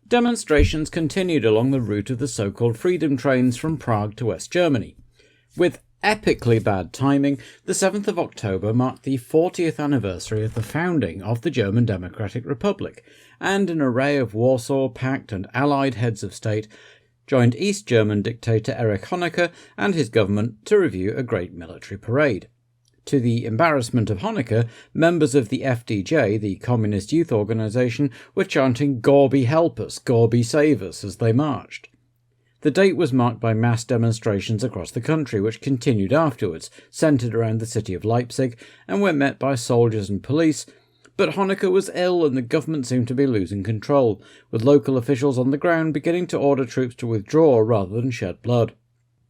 Demonstrations continued along the route of the so-called freedom trains from Prague to West Germany. With epically bad timing, the 7th of October marked the 40th anniversary of the founding of the German Democratic Republic, and an array of Warsaw Pact and Allied heads of state joined East German dictator Erich Honecker and his government to review a great military parade. To the embarrassment of Honecker, members of the FDJ, the Communist Youth Organisation, were chanting "Gorby help us, Gorby save us" as they marched. The date was marked by mass demonstrations across the country, which continued afterwards, centred around the city of Leipzig, and were met by soldiers and police. But Honecker was ill and the government seemed to be losing control, with local officials on the ground beginning to order troops to withdraw rather than shed blood.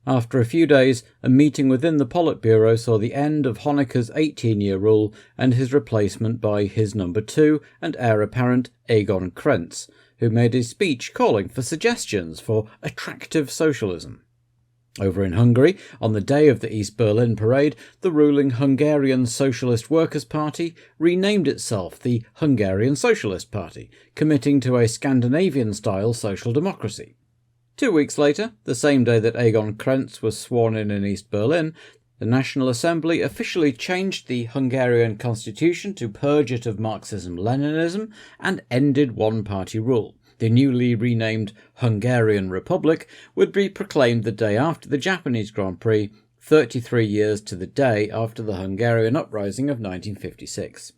After a few days, a meeting within the Politburo saw the end of Honecker's 18-year rule and his replacement by his number two and heir apparent Egon Krenz, who made his speech calling for suggestions for attractive socialism. Over in Hungary, on the day of the East Berlin parade, the ruling Hungarian Socialist Workers' Party renamed itself the Hungarian Socialist Party, committing to a Scandinavian-style social democracy. 2 weeks later, the same day that Egon Krenz was sworn in East Berlin, the National Assembly officially changed the Hungarian constitution to purge it of Marxism-Leninism and ended one-party rule. The newly renamed Hungarian Republic would be proclaimed the day after the Japanese Grand Prix, 33 years to the day after the Hungarian uprising of 1956.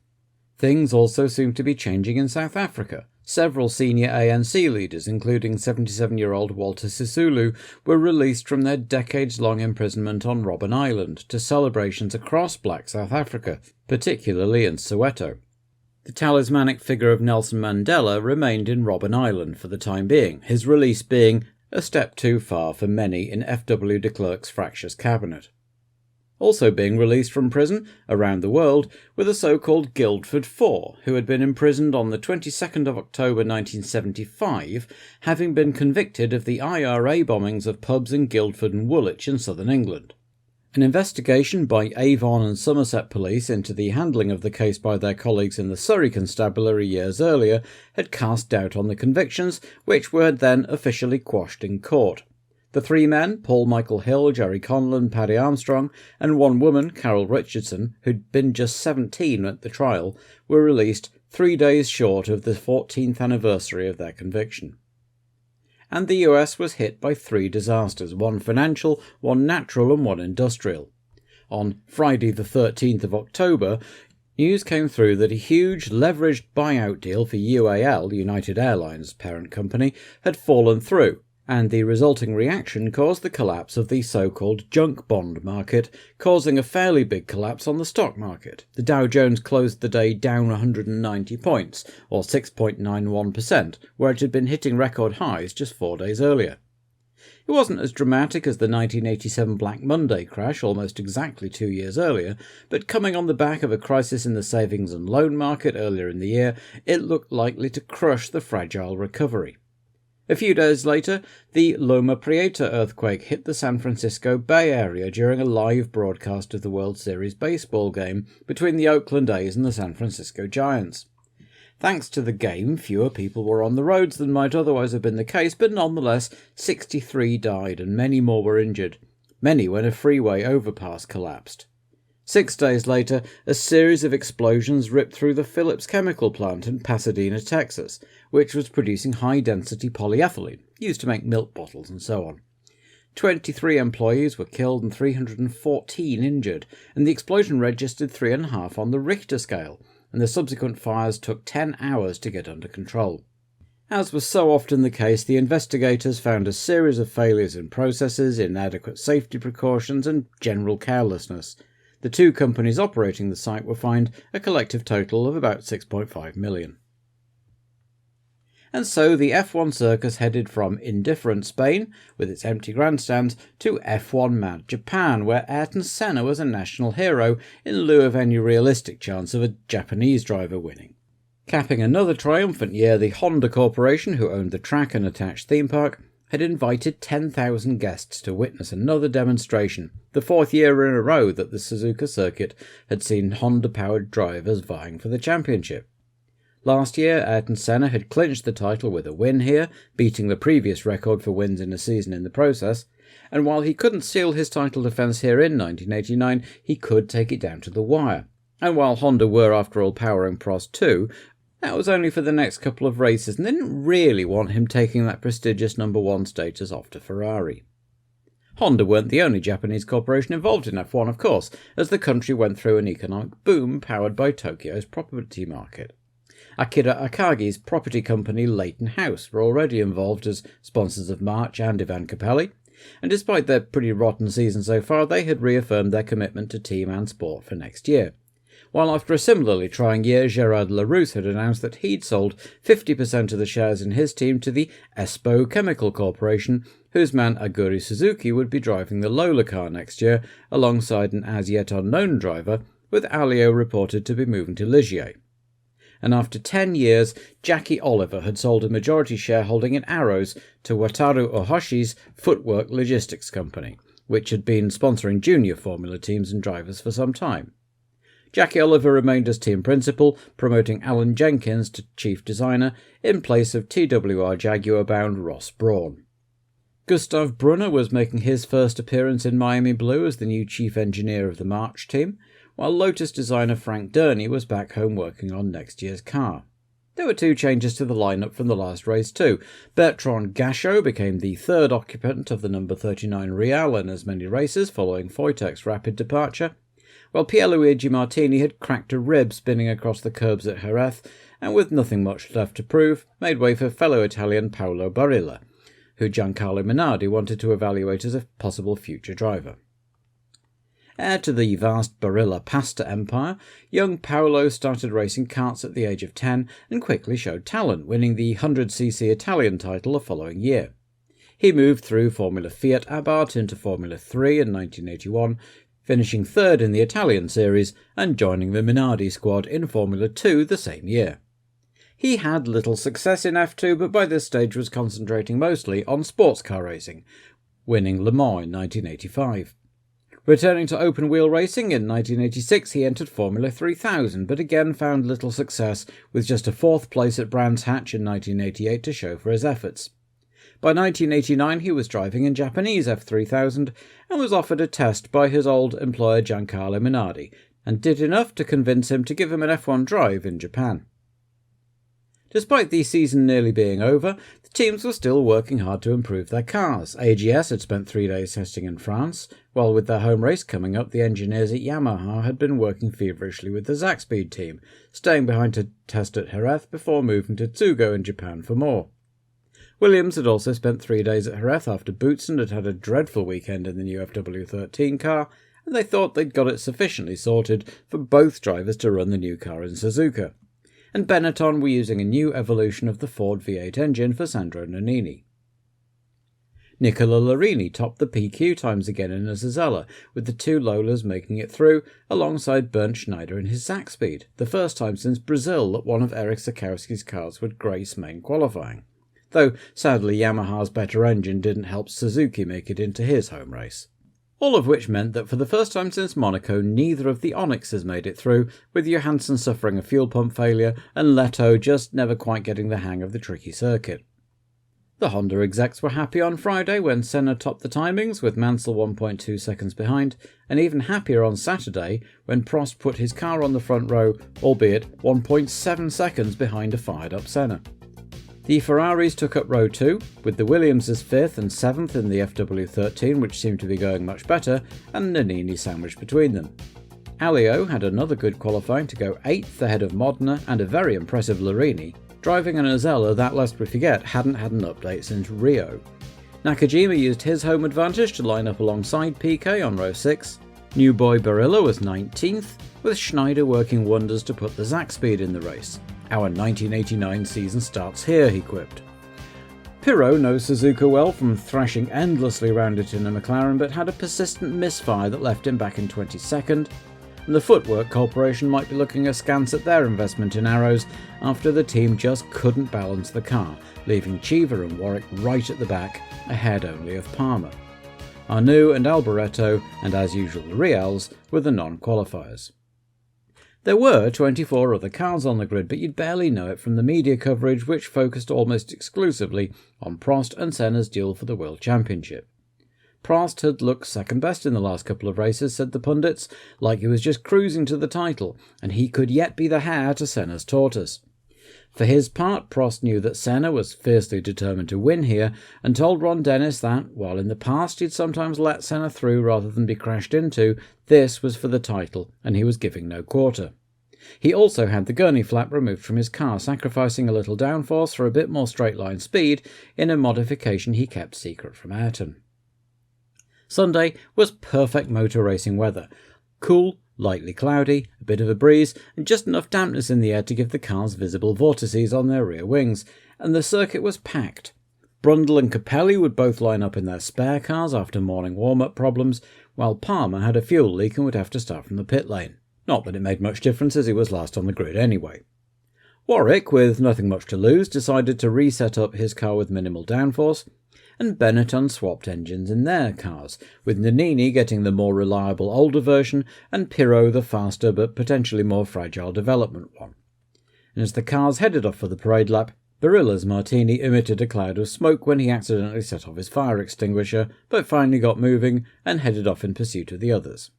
Things also seem to be changing in South Africa. Several senior ANC leaders, including 77-year-old Walter Sisulu, were released from their decades-long imprisonment on Robben Island to celebrations across black South Africa, particularly in Soweto. The talismanic figure of Nelson Mandela remained in Robben Island for the time being, his release being a step too far for many in F.W. de Klerk's fractious cabinet. Also being released from prison around the world were the so-called Guildford Four, who had been imprisoned on the 22nd of October 1975, having been convicted of the IRA bombings of pubs in Guildford and Woolwich in southern England. An investigation by Avon and Somerset police into the handling of the case by their colleagues in the Surrey Constabulary years earlier had cast doubt on the convictions, which were then officially quashed in court. The three men, Paul Michael Hill, Jerry Conlon, Paddy Armstrong, and one woman, Carol Richardson, who'd been just 17 at the trial, were released 3 days short of the 14th anniversary of their conviction. And the US was hit by 3 disasters, one financial, one natural and one industrial. On Friday the 13th of October, news came through that a huge leveraged buyout deal for UAL, United Airlines parent company, had fallen through, and the resulting reaction caused the collapse of the so-called junk bond market, causing a fairly big collapse on the stock market. The Dow Jones closed the day down 190 points, or 6.91%, where it had been hitting record highs just 4 days earlier. It wasn't as dramatic as the 1987 Black Monday crash almost exactly 2 years earlier, but coming on the back of a crisis in the savings and loan market earlier in the year, it looked likely to crush the fragile recovery. A few days later, the Loma Prieta earthquake hit the San Francisco Bay Area during a live broadcast of the World Series baseball game between the Oakland A's and the San Francisco Giants. Thanks to the game, fewer people were on the roads than might otherwise have been the case, but nonetheless, 63 died and many more were injured, many when a freeway overpass collapsed. 6 days later, a series of explosions ripped through the Phillips chemical plant in Pasadena, Texas, which was producing high-density polyethylene, used to make milk bottles and so on. 23 employees were killed and 314 injured, and the explosion registered 3.5 on the Richter scale, and the subsequent fires took 10 hours to get under control. As was so often the case, the investigators found a series of failures in processes, inadequate safety precautions, and general carelessness. The 2 companies operating the site were fined a collective total of about $6.5 million. And so the F1 circus headed from indifferent Spain, with its empty grandstands, to F1 mad Japan, where Ayrton Senna was a national hero in lieu of any realistic chance of a Japanese driver winning. Capping another triumphant year, the Honda Corporation, who owned the track and attached theme park, had invited 10,000 guests to witness another demonstration, the 4th year in a row that the Suzuka circuit had seen Honda-powered drivers vying for the championship. Last year, Ayrton Senna had clinched the title with a win here, beating the previous record for wins in a season in the process, and while he couldn't seal his title defence here in 1989, he could take it down to the wire. And while Honda were, after all, powering Prost too, that was only for the next couple of races, and they didn't really want him taking that prestigious number 1 status off to Ferrari. Honda weren't the only Japanese corporation involved in F1, of course, as the country went through an economic boom powered by Tokyo's property market. Akira Akagi's property company Leighton House were already involved as sponsors of March and Ivan Capelli, and despite their pretty rotten season so far, they had reaffirmed their commitment to team and sport for next year. While after a similarly trying year, Gerard Larousse had announced that he'd sold 50% of the shares in his team to the Espoo Chemical Corporation, whose man Aguri Suzuki would be driving the Lola car next year, alongside an as-yet unknown driver, with Alio reported to be moving to Ligier. And after 10 years, Jackie Oliver had sold a majority shareholding in Arrows to Wataru Ohoshi's Footwork Logistics Company, which had been sponsoring junior Formula teams and drivers for some time. Jackie Oliver remained as team principal, promoting Alan Jenkins to chief designer in place of TWR Jaguar-bound Ross Brawn. Gustav Brunner was making his first appearance in Miami Blue as the new chief engineer of the March team, while Lotus designer Frank Durney was back home working on next year's car. There were 2 changes to the lineup from the last race too. Bertrand Gachot became the 3rd occupant of the number 39 Real in as many races following Wojtek's rapid departure, while Pierluigi Martini had cracked a rib spinning across the curbs at Jerez, and with nothing much left to prove, made way for fellow Italian Paolo Barilla, who Giancarlo Minardi wanted to evaluate as a possible future driver. Heir to the vast Barilla pasta empire, young Paolo started racing karts at the age of 10 and quickly showed talent, winning the 100cc Italian title the following year. He moved through Formula Fiat Abarth into Formula 3 in 1981, finishing 3rd in the Italian series and joining the Minardi squad in Formula 2 the same year. He had little success in F2, but by this stage was concentrating mostly on sports car racing, winning Le Mans in 1985. Returning to open-wheel racing in 1986, he entered Formula 3000, but again found little success, with just a 4th place at Brands Hatch in 1988 to show for his efforts. By 1989 he was driving in Japanese F3000 and was offered a test by his old employer Giancarlo Minardi, and did enough to convince him to give him an F1 drive in Japan. Despite the season nearly being over, the teams were still working hard to improve their cars. AGS had spent 3 days testing in France, while with their home race coming up, the engineers at Yamaha had been working feverishly with the Zakspeed team, staying behind to test at Jerez before moving to Tsugo in Japan for more. Williams had also spent 3 days at Jerez after Boutsen had had a dreadful weekend in the new FW13 car, and they thought they'd got it sufficiently sorted for both drivers to run the new car in Suzuka. And Benetton were using a new evolution of the Ford V8 engine for Sandro Nannini. Nicola Larini topped the PQ times again in a Zazella, with the 2 Lolas making it through, alongside Bernd Schneider in his Zakspeed, the first time since Brazil that one of Eric Sikowski's cars would grace main qualifying. Though, sadly, Yamaha's better engine didn't help Suzuki make it into his home race. All of which meant that for the first time since Monaco, neither of the Onyxes made it through, with Johansson suffering a fuel pump failure and Leto just never quite getting the hang of the tricky circuit. The Honda execs were happy on Friday when Senna topped the timings, with Mansell 1.2 seconds behind, and even happier on Saturday when Prost put his car on the front row, albeit 1.7 seconds behind a fired-up Senna. The Ferraris took up row 2, with the Williamses 5th and 7th in the FW13, which seemed to be going much better, and Nannini sandwiched between them. Alio had another good qualifying to go 8th ahead of Modena and a very impressive Larini, driving an Azella that, lest we forget, hadn't had an update since Rio. Nakajima used his home advantage to line up alongside PK on row 6. New boy Barilla was 19th, with Schneider working wonders to put the Zakspeed in the race. Our 1989 season starts here, he quipped. Pirot knows Suzuka well from thrashing endlessly around it in a McLaren, but had a persistent misfire that left him back in 22nd, and the Footwork Corporation might be looking askance at their investment in Arrows after the team just couldn't balance the car, leaving Cheever and Warwick right at the back, ahead only of Palmer. Arnoux and Alboreto, and as usual the Reals, were the non-qualifiers. There were 24 other cars on the grid, but you'd barely know it from the media coverage, which focused almost exclusively on Prost and Senna's duel for the World Championship. Prost had looked second best in the last couple of races, said the pundits, like he was just cruising to the title, and he could yet be the hare to Senna's tortoise. For his part, Prost knew that Senna was fiercely determined to win here, and told Ron Dennis that, while in the past he'd sometimes let Senna through rather than be crashed into, this was for the title, and he was giving no quarter. He also had the gurney flap removed from his car, sacrificing a little downforce for a bit more straight-line speed in a modification he kept secret from Ayrton. Sunday was perfect motor racing weather. Cool, lightly cloudy, a bit of a breeze, and just enough dampness in the air to give the cars visible vortices on their rear wings, and the circuit was packed. Brundle and Capelli would both line up in their spare cars after morning warm-up problems, while Palmer had a fuel leak and would have to start from the pit lane. Not that it made much difference, as he was last on the grid anyway. Warwick, with nothing much to lose, decided to reset up his car with minimal downforce, and Benetton swapped engines in their cars, with Nannini getting the more reliable older version and Pirot the faster but potentially more fragile development one. And as the cars headed off for the parade lap, Barilla's Martini emitted a cloud of smoke when he accidentally set off his fire extinguisher, but finally got moving and headed off in pursuit of the others.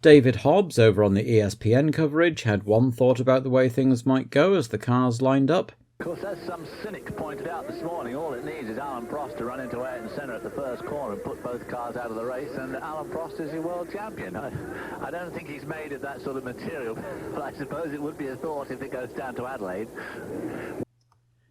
David Hobbs, over on the ESPN coverage, had one thought about the way things might go as the cars lined up. Of course, as some cynic pointed out this morning, all it needs is Alan Prost to run into Ayrton Senna at the first corner and put both cars out of the race, and Alan Prost is your world champion. I don't think he's made of that sort of material, but I suppose it would be a thought if it goes down to Adelaide.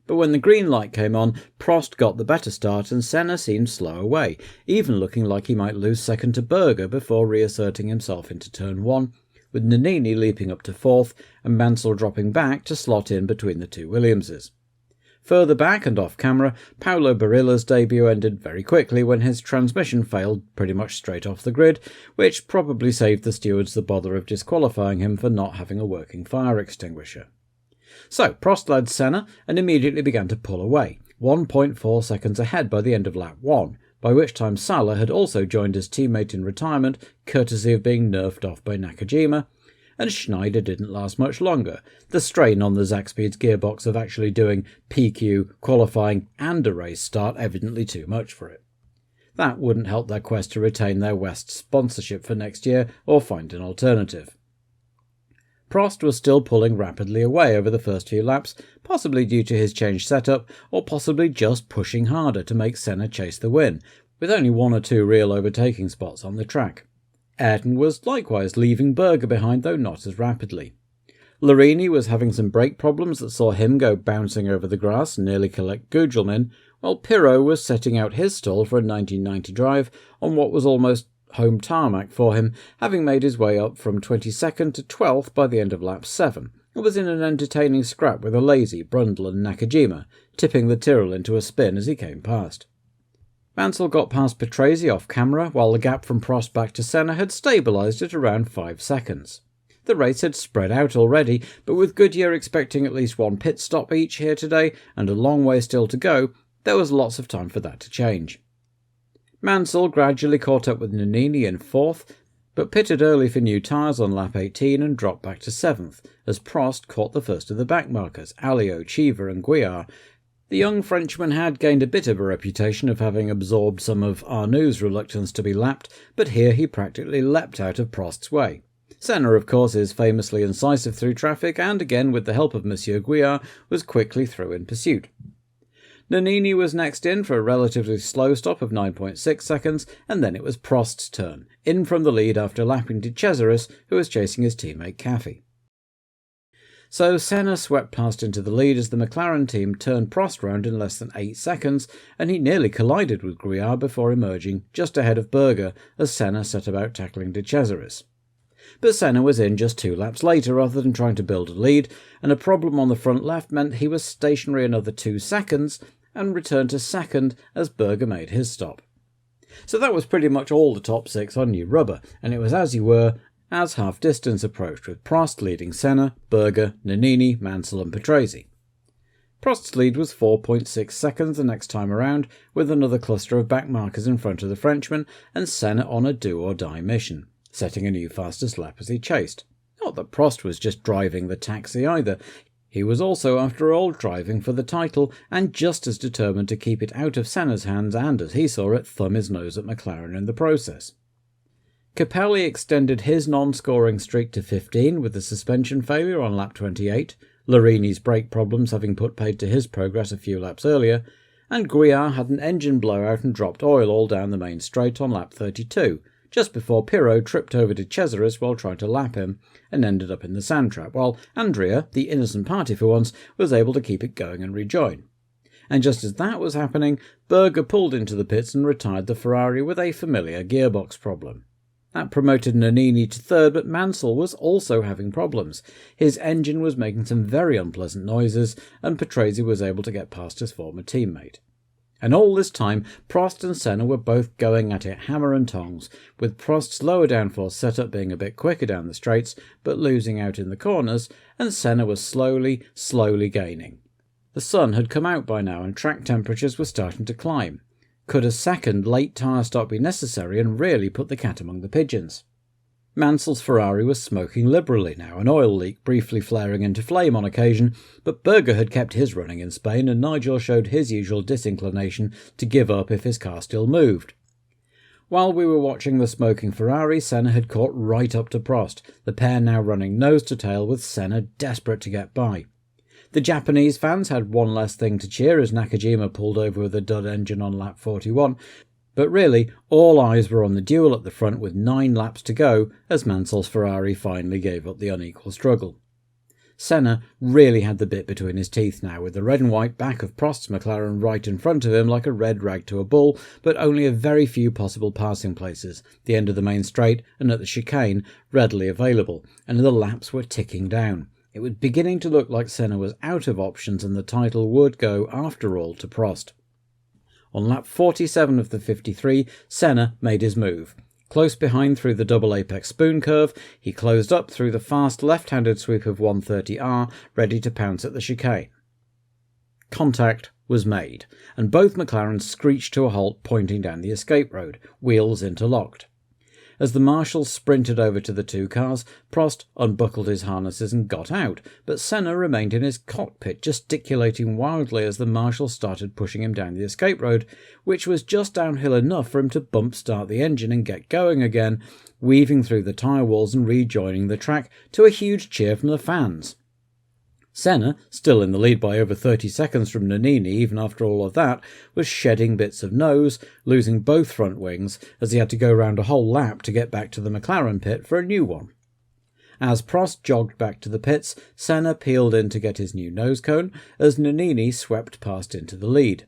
But when the green light came on, Prost got the better start and Senna seemed slow away, even looking like he might lose second to Berger before reasserting himself into turn 1, with Nannini leaping up to 4th and Mansell dropping back to slot in between the two Williamses. Further back and off camera, Paolo Barilla's debut ended very quickly when his transmission failed pretty much straight off the grid, which probably saved the stewards the bother of disqualifying him for not having a working fire extinguisher. So Prost led Senna and immediately began to pull away, 1.4 seconds ahead by the end of lap 1, by which time Sala had also joined his teammate in retirement, courtesy of being nerfed off by Nakajima, and Schneider didn't last much longer, the strain on the Zakspeed's gearbox of actually doing PQ, qualifying and a race start evidently too much for it. That wouldn't help their quest to retain their West sponsorship for next year or find an alternative. Prost was still pulling rapidly away over the first few laps, possibly due to his changed setup, or possibly just pushing harder to make Senna chase the win, with only 1 or 2 real overtaking spots on the track. Ayrton was likewise leaving Berger behind, though not as rapidly. Larini was having some brake problems that saw him go bouncing over the grass and nearly collect Gugelmin, while Pirot was setting out his stall for a 1990 drive on what was almost home tarmac for him, having made his way up from 22nd to 12th by the end of lap 7, and was in an entertaining scrap with a lazy Brundle and Nakajima, tipping the Tyrrell into a spin as he came past. Mansell got past Patrese off camera, while the gap from Prost back to Senna had stabilised at around 5 seconds. The race had spread out already, but with Goodyear expecting at least 1 pit stop each here today and a long way still to go, there was lots of time for that to change. Mansell gradually caught up with Nannini in 4th, but pitted early for new tyres on lap 18 and dropped back to 7th, as Prost caught the first of the backmarkers, Alliot, Cheever and Guillard. The young Frenchman had gained a bit of a reputation of having absorbed some of Arnoux' reluctance to be lapped, but here he practically leapt out of Prost's way. Senna, of course, is famously incisive through traffic, and again with the help of Monsieur Guillard, was quickly through in pursuit. Nannini was next in for a relatively slow stop of 9.6 seconds, and then it was Prost's turn, in from the lead after lapping De Cesaris, who was chasing his teammate Caffey. So Senna swept past into the lead as the McLaren team turned Prost round in less than 8 seconds, and he nearly collided with Guillard before emerging just ahead of Berger as Senna set about tackling De Cesaris. But Senna was in just 2 laps later rather than trying to build a lead, and a problem on the front left meant he was stationary another 2 seconds, and returned to second as Berger made his stop. So that was pretty much all the top 6 on new rubber, and it was as you were as half-distance approached, with Prost leading Senna, Berger, Nannini, Mansell and Patrese. Prost's lead was 4.6 seconds the next time around, with another cluster of backmarkers in front of the Frenchman, and Senna on a do-or-die mission, setting a new fastest lap as he chased. Not Not that Prost was just driving the taxi either. He was also, after all, driving for the title, and just as determined to keep it out of Senna's hands and, as he saw it, thumb his nose at McLaren in the process. Capelli extended his non-scoring streak to 15 with the suspension failure on lap 28, Laurini's brake problems having put paid to his progress a few laps earlier, and Guiard had an engine blowout and dropped oil all down the main straight on lap 32, just before Pirot tripped over to Cesaris while trying to lap him and ended up in the sand trap, while Andrea, the innocent party for once, was able to keep it going and rejoin. And just as that was happening, Berger pulled into the pits and retired the Ferrari with a familiar gearbox problem. That promoted Nannini to third, but Mansell was also having problems. His engine was making some very unpleasant noises, and Patrese was able to get past his former teammate. And all this time, Prost and Senna were both going at it hammer and tongs, with Prost's lower downforce setup being a bit quicker down the straights, but losing out in the corners, and Senna was slowly gaining. The sun had come out by now, and track temperatures were starting to climb. Could a second late tyre stop be necessary and really put the cat among the pigeons? Mansell's Ferrari was smoking liberally now, an oil leak briefly flaring into flame on occasion, but Berger had kept his running in Spain, and Nigel showed his usual disinclination to give up if his car still moved. While we were watching the smoking Ferrari, Senna had caught right up to Prost, the pair now running nose to tail with Senna desperate to get by. The Japanese fans had one less thing to cheer as Nakajima pulled over with a dud engine on lap 41, but really all eyes were on the duel at the front with 9 laps to go as Mansell's Ferrari finally gave up the unequal struggle. Senna really had the bit between his teeth now, with the red and white back of Prost's McLaren right in front of him like a red rag to a bull, but only a very few possible passing places, the end of the main straight and at the chicane readily available, and the laps were ticking down. It was beginning to look like Senna was out of options and the title would go, after all, to Prost. On lap 47 of the 53, Senna made his move. Close behind through the double apex spoon curve, he closed up through the fast left-handed sweep of 130R, ready to pounce at the chicane. Contact was made, and both McLarens screeched to a halt pointing down the escape road, wheels interlocked. As the marshals sprinted over to the two cars, Prost unbuckled his harnesses and got out, but Senna remained in his cockpit, gesticulating wildly as the marshals started pushing him down the escape road, which was just downhill enough for him to bump-start the engine and get going again, weaving through the tyre walls and rejoining the track to a huge cheer from the fans. Senna, still in the lead by over 30 seconds from Nannini even after all of that, was shedding bits of nose, losing both front wings as he had to go round a whole lap to get back to the McLaren pit for a new one. As Prost jogged back to the pits, Senna peeled in to get his new nose cone as Nannini swept past into the lead.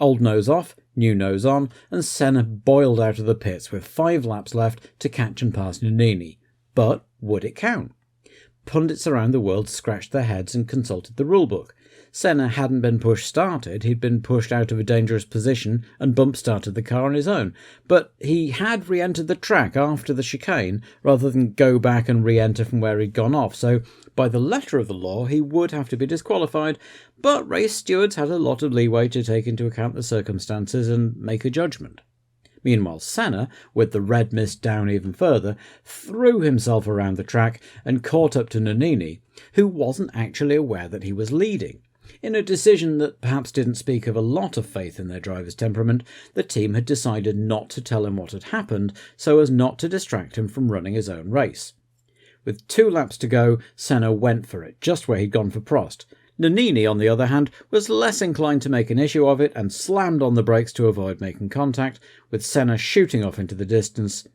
Old nose off, new nose on, and Senna boiled out of the pits with 5 laps left to catch and pass Nannini. But would it count? Pundits around the world scratched their heads and consulted the rulebook. Senna hadn't been push-started, he'd been pushed out of a dangerous position and bump-started the car on his own, but he had re-entered the track after the chicane rather than go back and re-enter from where he'd gone off, so by the letter of the law he would have to be disqualified, but race stewards had a lot of leeway to take into account the circumstances and make a judgment. Meanwhile, Senna, with the red mist down even further, threw himself around the track and caught up to Nannini, who wasn't actually aware that he was leading. In a decision that perhaps didn't speak of a lot of faith in their driver's temperament, the team had decided not to tell him what had happened so as not to distract him from running his own race. With 2 laps to go, Senna went for it, just where he'd gone for Prost. Nannini, on the other hand, was less inclined to make an issue of it and slammed on the brakes to avoid making contact, with Senna shooting off into the distance,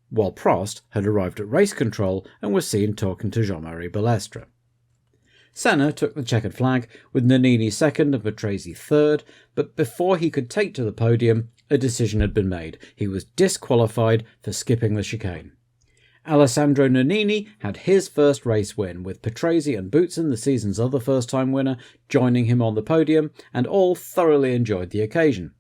while Prost had arrived at race control and was seen talking to Jean-Marie Balestre. Senna took the checkered flag, with Nannini second and Patrese third, but before he could take to the podium, a decision had been made. He was disqualified for skipping the chicane. Alessandro Nannini had his first race win, with Patrese and Boutsen, the season's other first-time winner, joining him on the podium, and all thoroughly enjoyed the occasion.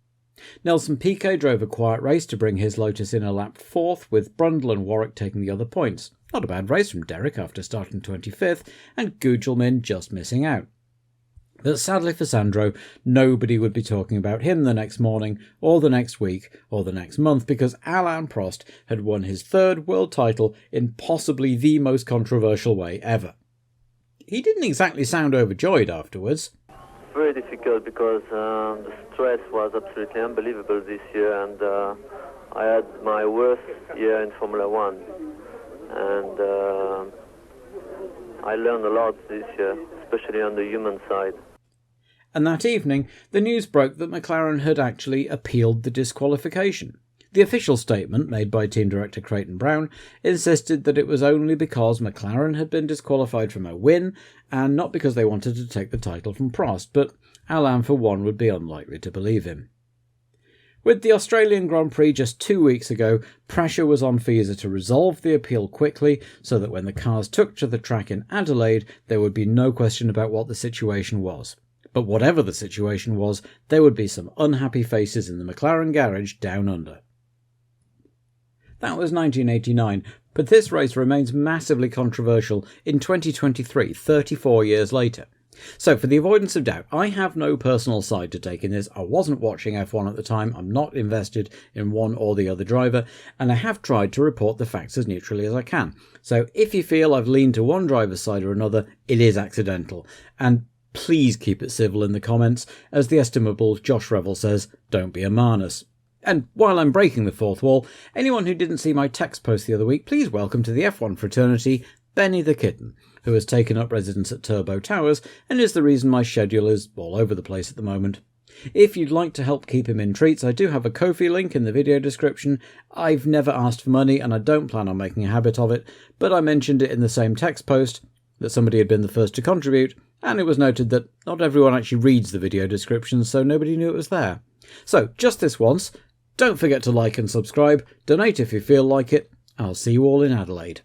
Nelson Piquet drove a quiet race to bring his Lotus in a lap 4th, with Brundle and Warwick taking the other points. Not a bad race from Derek after starting 25th, and Gugelmin just missing out. that sadly for Sandro, nobody would be talking about him the next morning, or the next week, or the next month, because Alain Prost had won his third world title in possibly the most controversial way ever. He didn't exactly sound overjoyed afterwards. Very difficult because the stress was absolutely unbelievable this year, and I had my worst year in Formula One, and I learned a lot this year, especially on the human side. And that evening, the news broke that McLaren had actually appealed the disqualification. The official statement made by team director Creighton Brown insisted that it was only because McLaren had been disqualified from a win and not because they wanted to take the title from Prost, but Alain for one would be unlikely to believe him. With the Australian Grand Prix just 2 weeks ago, pressure was on FISA to resolve the appeal quickly so that when the cars took to the track in Adelaide, there would be no question about what the situation was. But whatever the situation was, there would be some unhappy faces in the McLaren garage down under. That was 1989, but this race remains massively controversial in 2023, 34 years later. So for the avoidance of doubt, I have no personal side to take in this. I wasn't watching F1 at the time, I'm not invested in one or the other driver, and I have tried to report the facts as neutrally as I can. So if you feel I've leaned to one driver's side or another, it is accidental. And please keep it civil in the comments. As the estimable Josh Revel says, don't be a Marnus. And while I'm breaking the fourth wall, anyone who didn't see my text post the other week, please welcome to the F1 fraternity, Benny the Kitten, who has taken up residence at Turbo Towers and is the reason my schedule is all over the place at the moment. If you'd like to help keep him in treats, I do have a Ko-fi link in the video description. I've never asked for money and I don't plan on making a habit of it, but I mentioned it in the same text post that somebody had been the first to contribute, and it was noted that not everyone actually reads the video descriptions, so nobody knew it was there. So, just this once, don't forget to like and subscribe, donate if you feel like it. I'll see you all in Adelaide.